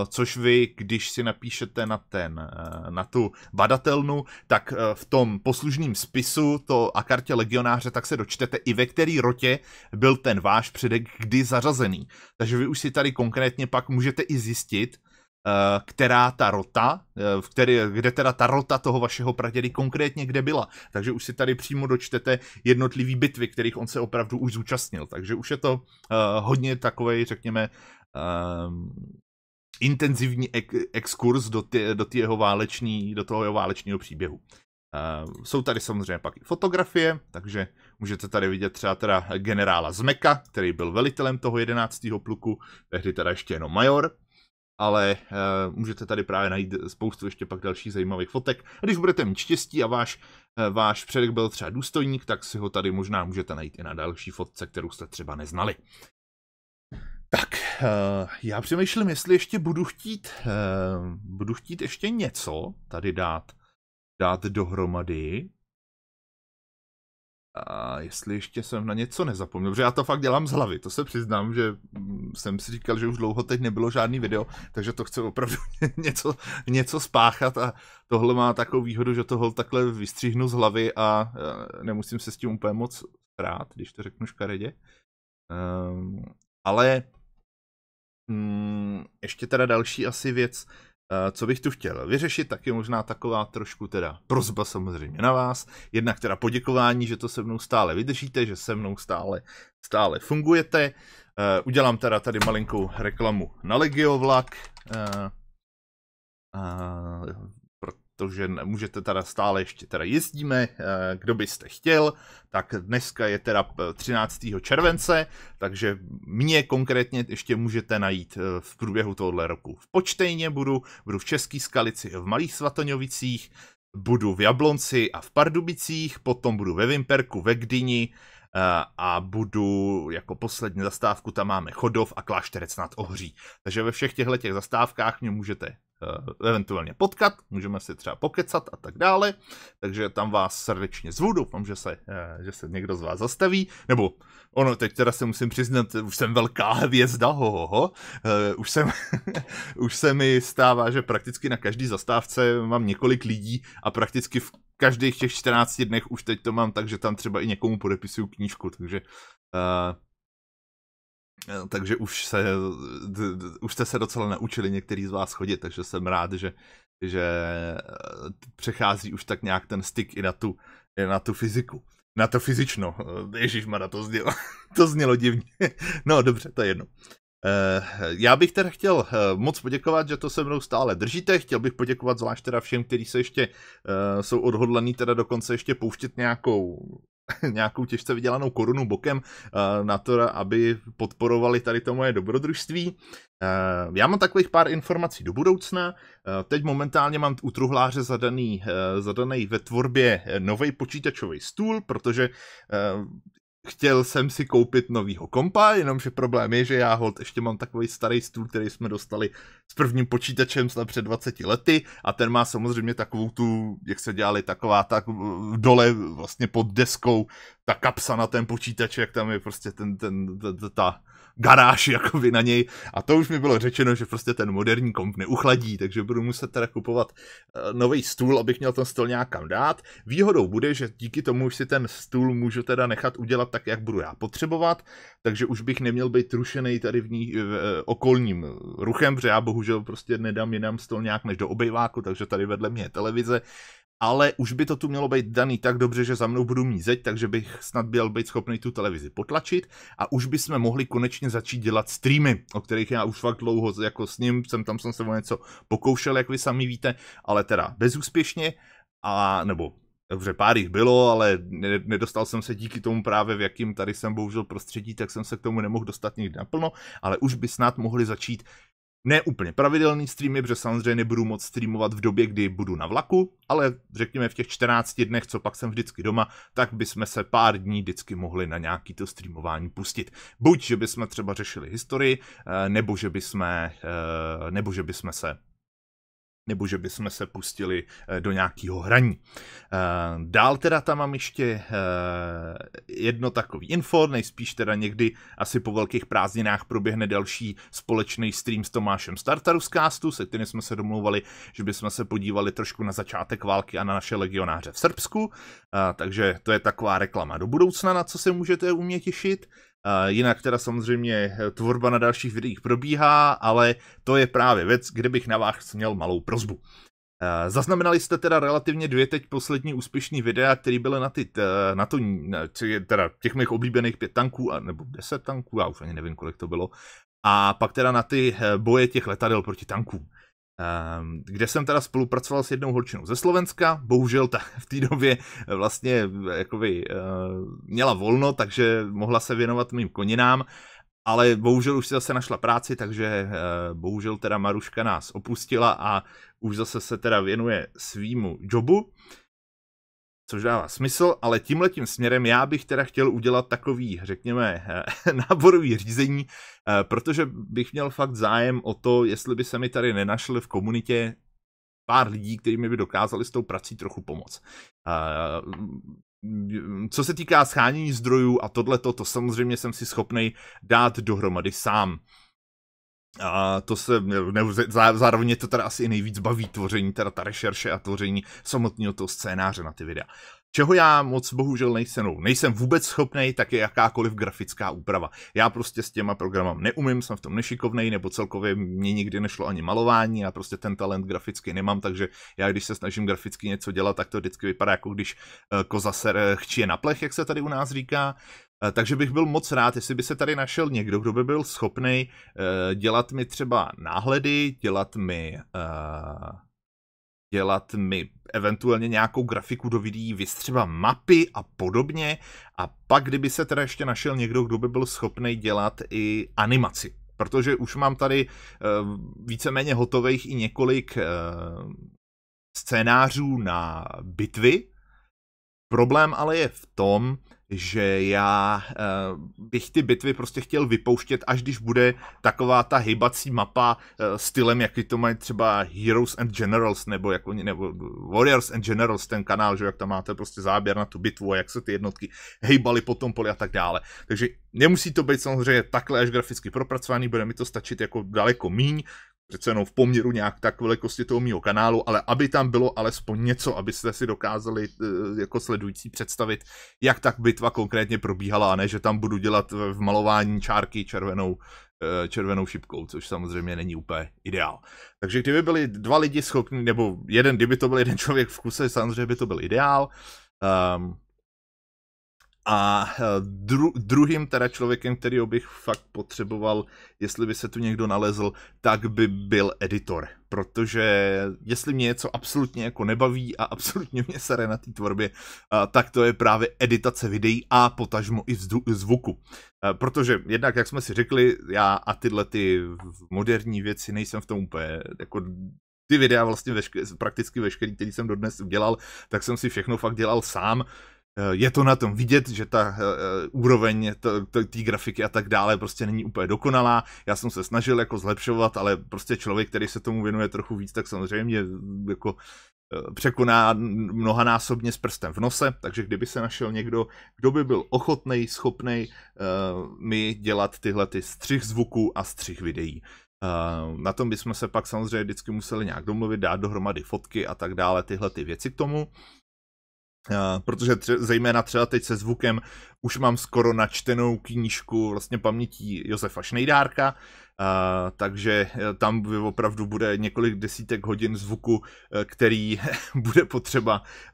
což vy, když si napíšete na tu badatelnu, tak v tom poslužném spisu a kartě legionáře, tak se dočtete i ve který rotě byl ten váš předek kdy zařazený. Takže vy už si tady konkrétně pak můžete i zjistit, která ta rota, kde teda ta rota toho vašeho pradědy konkrétně kde byla. Takže už si tady přímo dočtete jednotlivý bitvy, kterých on se opravdu už zúčastnil. Takže už je to hodně takovej, řekněme, intenzivní exkurs do toho jeho válečního příběhu. Jsou tady samozřejmě pak i fotografie, takže můžete tady vidět třeba teda generála Zmeka, který byl velitelem toho 11. pluku, tehdy teda ještě jenom major. Ale můžete tady právě najít spoustu ještě pak dalších zajímavých fotek. A když budete mít štěstí a váš předek byl třeba důstojník, tak si ho tady možná můžete najít i na další fotce, kterou jste třeba neznali. Tak, já přemýšlím, jestli ještě budu chtít ještě něco tady dát dohromady. A jestli ještě jsem na něco nezapomněl, protože já to fakt dělám z hlavy, to se přiznám, že jsem si říkal, že už dlouho teď nebylo žádný video, takže to chci opravdu něco spáchat a tohle má takovou výhodu, že toho takhle vystřihnu z hlavy a nemusím se s tím úplně moc hrát, když to řeknu škaredě. Ale ještě teda další asi věc, co bych tu chtěl vyřešit, tak je možná taková trošku teda prosba samozřejmě na vás. Jednak teda poděkování, že to se mnou stále vydržíte, že se mnou stále fungujete. Udělám teda tady malinkou reklamu na Legiovlak, protože můžete teda stále ještě teda jezdíme, kdo byste chtěl, tak dneska je teda 13. července, takže mě konkrétně ještě můžete najít v průběhu tohoto roku. V Počtejně budu v České Skalici, v Malých Svatoňovicích, budu v Jablonci a v Pardubicích, potom budu ve Vimperku, ve Gdyni a budu jako poslední zastávku, tam máme Chodov a Klášterec nad Ohří. Takže ve všech těchto zastávkách mě můžete eventuálně potkat, můžeme si třeba pokecat a tak dále, takže tam vás srdečně zvu, doufám, že se někdo z vás zastaví, nebo ono, teď teda se musím přiznat, už jsem velká hvězda, už se mi stává, že prakticky na každý zastávce mám několik lidí a prakticky v každých těch 14 dnech už teď to mám tak, že tam třeba i někomu podepisuju knížku, takže už jste se docela naučili některý z vás chodit, takže jsem rád, že přechází už tak nějak ten styk i na tu fyziku. Na to fyzično. Ježišmarja, to znělo divně. No dobře, to je jedno. Já bych teda chtěl moc poděkovat, že to se mnou stále držíte. Chtěl bych poděkovat zvlášť teda všem, kteří se ještě jsou odhodlaní teda dokonce ještě pouštět nějakou těžce vydělanou korunu bokem na to, aby podporovali tady to moje dobrodružství. Já mám takových pár informací do budoucna. Teď momentálně mám u truhláře zadaný ve tvorbě nový počítačový stůl, protože chtěl jsem si koupit novýho kompa, jenomže problém je, že já holt ještě mám takový starý stůl, který jsme dostali s prvním počítačem snad před 20 lety a ten má samozřejmě takovou tu, jak se dělali, taková tak dole vlastně pod deskou, ta kapsa na ten počítač, jak tam je prostě ta garáž jakoby na něj a to už mi bylo řečeno, že prostě ten moderní komp neuchladí, takže budu muset teda kupovat nový stůl, abych měl ten stůl nějak kam dát. Výhodou bude, že díky tomu už si ten stůl můžu teda nechat udělat tak, jak budu já potřebovat, takže už bych neměl být rušený tady okolním ruchem, protože já bohužel prostě nedám stůl nějak než do obejváku, takže tady vedle mě je televize. Ale už by to tu mělo být daný tak dobře, že za mnou budu mít zeď, takže bych snad byl být schopný tu televizi potlačit a už bychom mohli konečně začít dělat streamy, o kterých já už fakt dlouho jako s ním, jsem se o něco pokoušel, jak vy sami víte, ale teda bezúspěšně, nebo dobře, pár jich bylo, ale nedostal jsem se díky tomu právě, v jakým tady jsem bohužel prostředí, tak jsem se k tomu nemohl dostat někdy naplno, ale už by snad mohli začít ne úplně pravidelný streamy, protože samozřejmě nebudu moc streamovat v době, kdy budu na vlaku, ale řekněme v těch 14 dnech, co pak jsem vždycky doma, tak bychom se pár dní vždycky mohli na nějaký to streamování pustit. Buď, že bychom třeba řešili historii, nebo že bychom se pustili do nějakého hraní. Dál teda tam mám ještě jedno takový info, nejspíš teda někdy asi po velkých prázdninách proběhne další společný stream s Tomášem z Tartaruscastu, se kterým jsme se domlouvali, že bychom se podívali trošku na začátek války a na naše legionáře v Srbsku, takže to je taková reklama do budoucna, na co se můžete u mě těšit. Jinak teda samozřejmě tvorba na dalších videích probíhá, ale to je právě věc, kde bych na vás měl malou prosbu. Zaznamenali jste teda relativně 2 teď poslední úspěšný videa, které byly teda těch mých oblíbených 5 tanků, nebo 10 tanků, já už ani nevím, kolik to bylo, a pak teda na ty boje těch letadel proti tankům. Kde jsem teda spolupracoval s jednou holčinou ze Slovenska, bohužel v té době vlastně jakoby měla volno, takže mohla se věnovat mým koninám, ale bohužel už si zase našla práci, takže bohužel teda Maruška nás opustila a už zase se teda věnuje svýmu jobu, což dává smysl, ale tímhletím směrem já bych teda chtěl udělat takový, řekněme, náborový řízení, protože bych měl fakt zájem o to, jestli by se mi tady nenašli v komunitě pár lidí, kteří mi by dokázali s tou prací trochu pomoct. Co se týká shánění zdrojů a tohleto, to samozřejmě jsem si schopnej dát dohromady sám. A to zároveň je to teda asi i nejvíc baví tvoření, teda ta rešerše a tvoření samotného toho scénáře na ty videa. Čeho já moc bohužel nejsem vůbec schopnej, tak je jakákoliv grafická úprava. Já prostě s těma programama neumím, jsem v tom nešikovnej, nebo celkově mě nikdy nešlo ani malování, já prostě ten talent graficky nemám, takže já když se snažím graficky něco dělat, tak to vždycky vypadá jako když koza se chčije na plech, jak se tady u nás říká. Takže bych byl moc rád, jestli by se tady našel někdo, kdo by byl schopnej dělat mi třeba náhledy, dělat mi eventuálně nějakou grafiku do videí, vystřeba mapy a podobně. A pak, kdyby se teda ještě našel někdo, kdo by byl schopnej dělat i animaci. Protože už mám tady víceméně hotových i několik scénářů na bitvy. Problém ale je v tom, že já bych ty bitvy prostě chtěl vypouštět, až když bude taková ta hejbací mapa stylem, jaký to mají třeba Heroes and Generals, nebo Warriors and Generals, ten kanál, že jak tam máte prostě záběr na tu bitvu a jak se ty jednotky hejbaly po tom poli a tak dále. Takže nemusí to být samozřejmě takhle až graficky propracovaný, bude mi to stačit jako daleko míň, přece jenom v poměru nějak tak velikosti toho mýho kanálu, ale aby tam bylo alespoň něco, abyste si dokázali jako sledující představit, jak tak bitva konkrétně probíhala, a ne, že tam budu dělat v malování čárky červenou šipkou, což samozřejmě není úplně ideál. Takže kdyby byli dva lidi schopni, nebo kdyby to byl jeden člověk v kuse, samozřejmě by to byl ideál. A druhým teda člověkem, kterýho bych fakt potřeboval, jestli by se tu někdo nalezl, tak by byl editor. Protože jestli mě něco absolutně jako nebaví a absolutně mě sere na té tvorbě, tak to je právě editace videí a potažmo i zvuku. Protože jednak, jak jsme si řekli, já a tyhle ty moderní věci nejsem v tom úplně jako... Ty videa vlastně prakticky veškerý, který jsem dodnes udělal, tak jsem si všechno fakt dělal sám. Je to na tom vidět, že ta úroveň té grafiky a tak dále prostě není úplně dokonalá. Já jsem se snažil jako zlepšovat, ale prostě člověk, který se tomu věnuje trochu víc, tak samozřejmě jako překoná mnohanásobně s prstem v nose, takže kdyby se našel někdo, kdo by byl ochotnej, schopnej mi dělat tyhle ty střih zvuků a střih videí. Na tom bychom se pak samozřejmě vždycky museli nějak domluvit, dát dohromady fotky a tak dále, tyhle ty věci k tomu. Protože zejména třeba teď se zvukem už mám skoro načtenou knížku vlastně pamětí Josefa Šnejdárka, takže tam opravdu bude několik desítek hodin zvuku, který bude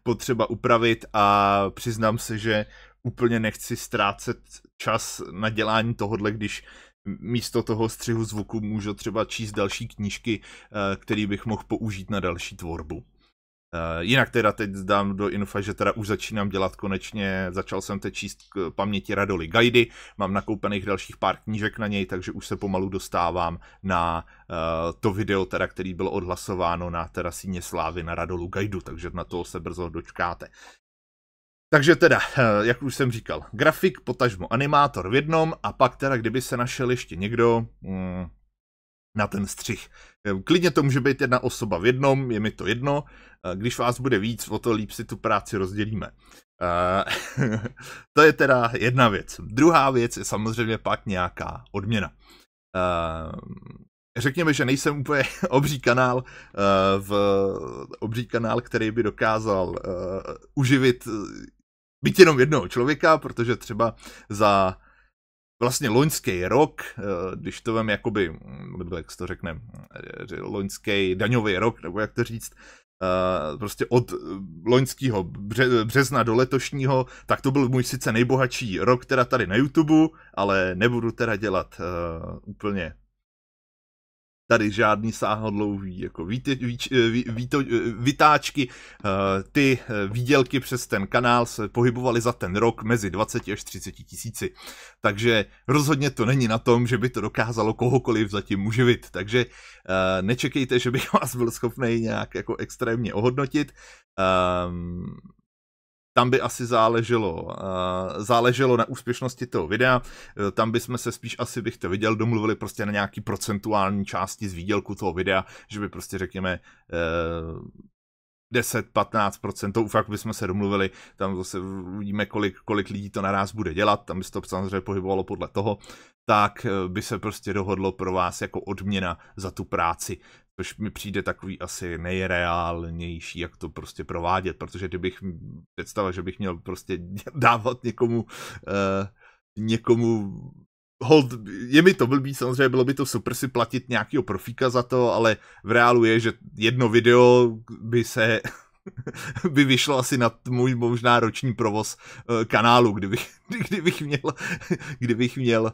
potřeba upravit, a přiznám se, že úplně nechci ztrácet čas na dělání tohodle, když místo toho střihu zvuku můžu třeba číst další knížky, který bych mohl použít na další tvorbu. Jinak teda teď dám do infa, že teda už začínám dělat konečně, začal jsem teď číst k paměti Radoly Gajdy, mám nakoupených dalších pár knížek na něj, takže už se pomalu dostávám na to video, teda, který bylo odhlasováno na teda Síně slávy na Radolu Gajdu, takže na toho se brzo dočkáte. Takže teda, jak už jsem říkal, grafik, potažmo animátor v jednom, a pak teda, kdyby se našel ještě někdo na ten střih. Klidně to může být jedna osoba v jednom, je mi to jedno. Když vás bude víc, o to líp si tu práci rozdělíme. To je teda jedna věc. Druhá věc je samozřejmě pak nějaká odměna. Řekněme, že nejsem úplně obří kanál, který by dokázal uživit byť jenom jednoho člověka, protože třeba za vlastně loňský rok, když to vem jakoby, jak se to řekne, loňský daňový rok, nebo jak to říct, prostě od loňského března do letošního, tak to byl můj sice nejbohatší rok teda tady na YouTube, ale nebudu teda dělat úplně tady žádný sáhodlouhý jako vytáčky. Ty výdělky přes ten kanál se pohybovaly za ten rok mezi 20 až 30 tisíci. Takže rozhodně to není na tom, že by to dokázalo kohokoliv zatím uživit. Takže nečekejte, že bych vás byl schopný nějak jako extrémně ohodnotit. Tam by asi záleželo na úspěšnosti toho videa, tam bychom se spíš, asi bych to viděl, domluvili prostě na nějaký procentuální části z výdělku toho videa, že by prostě řekněme 10-15%, to fakt bychom se domluvili, tam zase uvidíme, kolik lidí to naraz bude dělat, tam by se to samozřejmě pohybovalo podle toho, tak by se prostě dohodlo pro vás jako odměna za tu práci, což mi přijde takový asi nejreálnější, jak to prostě provádět, protože kdybych představil, že bych měl prostě dávat někomu hold, je mi to blbý, samozřejmě bylo by to super si platit nějakýho profíka za to, ale v reálu je, že jedno video by vyšlo asi na můj možná roční provoz kanálu, kdybych měl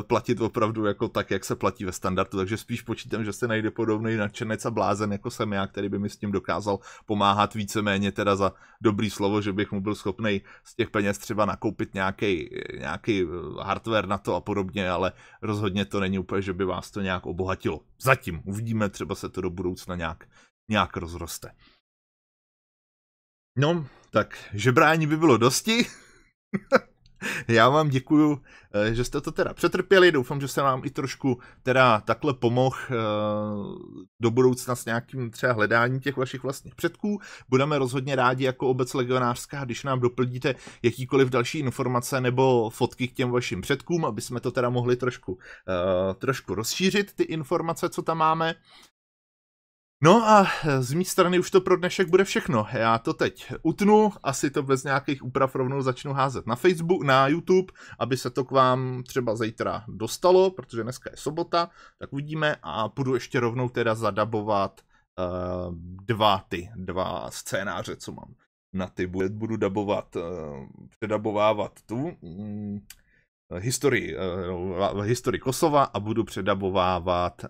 platit opravdu jako tak, jak se platí ve standardu, takže spíš počítám, že se najde podobný nadšenec a blázen jako jsem já, který by mi s tím dokázal pomáhat víceméně teda za dobrý slovo, že bych mu byl schopnej z těch peněz třeba nakoupit nějaký hardware na to a podobně, ale rozhodně to není úplně, že by vás to nějak obohatilo. Zatím uvidíme, třeba se to do budoucna nějak rozroste. No, tak žebrání by bylo dosti. Já vám děkuju, že jste to teda přetrpěli, doufám, že se nám i trošku teda takhle pomohl do budoucna s nějakým třeba hledáním těch vašich vlastních předků. Budeme rozhodně rádi jako obec legionářská, když nám doplníte jakýkoliv další informace nebo fotky k těm vašim předkům, aby jsme to teda mohli trošku rozšířit, ty informace, co tam máme. No a z mé strany už to pro dnešek bude všechno. Já to teď utnu, asi to bez nějakých úprav rovnou začnu házet na Facebook, na YouTube, aby se to k vám třeba zítra dostalo, protože dneska je sobota, tak uvidíme a půjdu ještě rovnou teda zadabovat dva scénáře, co mám na ty. Budu předabovávat tu historii Kosova a budu předabovávat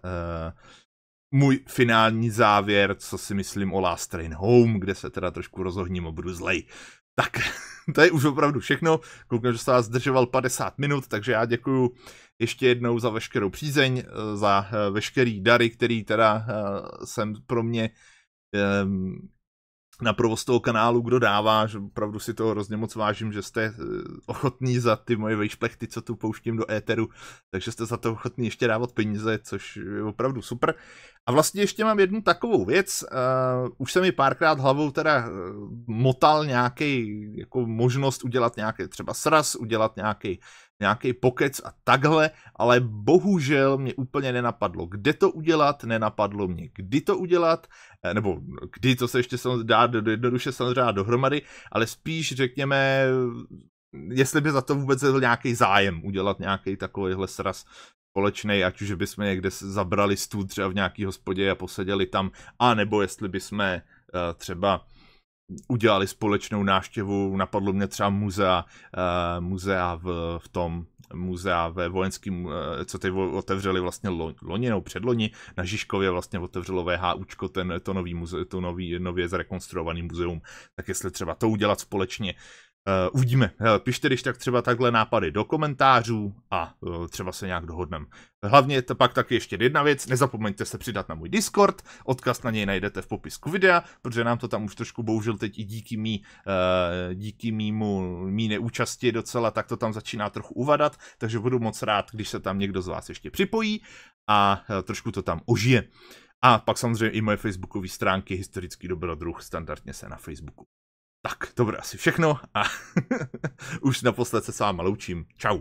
můj finální závěr, co si myslím o Last Train Home, kde se teda trošku rozohním a budu zlej. Tak, to je už opravdu všechno. Koukám, že se vás zdržoval 50 minut, takže já děkuju ještě jednou za veškerou přízeň, za veškerý dary, který teda jsem pro mě na provoz toho kanálu, kdo dává, že opravdu si toho hrozně moc vážím, že jste ochotní za ty moje vejšplechty, co tu pouštím do éteru, takže jste za to ochotní ještě dávat peníze, což je opravdu super. A vlastně ještě mám jednu takovou věc, už se mi párkrát hlavou teda motal nějaký jako možnost udělat nějaký třeba sraz, udělat nějaký pokec a takhle, ale bohužel mě úplně nenapadlo, kde to udělat, nenapadlo mě, kdy to udělat, nebo kdy to se ještě dá jednoduše samozřejmě dohromady, ale spíš řekněme, jestli by za to vůbec byl nějaký zájem udělat nějaký takovýhle sraz společnej, ať už bychom někde zabrali stůl třeba v nějaký hospodě a poseděli tam, a nebo jestli bychom třeba udělali společnou návštěvu, napadlo mě třeba muzea ve vojenským, co teď otevřeli vlastně loni, nebo předloni, na Žižkově vlastně otevřelo VHUčko, to nově zrekonstruovaný muzeum, tak jestli třeba to udělat společně. Uvidíme. Pište když tak třeba takhle nápady do komentářů a třeba se nějak dohodneme. Hlavně pak taky ještě jedna věc, nezapomeňte se přidat na můj Discord, odkaz na něj najdete v popisku videa, protože nám to tam už trošku bohužel teď i díky mý neúčasti docela, tak to tam začíná trochu uvadat, takže budu moc rád, když se tam někdo z vás ještě připojí a trošku to tam ožije. A pak samozřejmě i moje facebookové stránky Historický dobrodruh, standardně se na Facebooku. Tak, to bude asi všechno a už naposled se s váma loučím. Čau.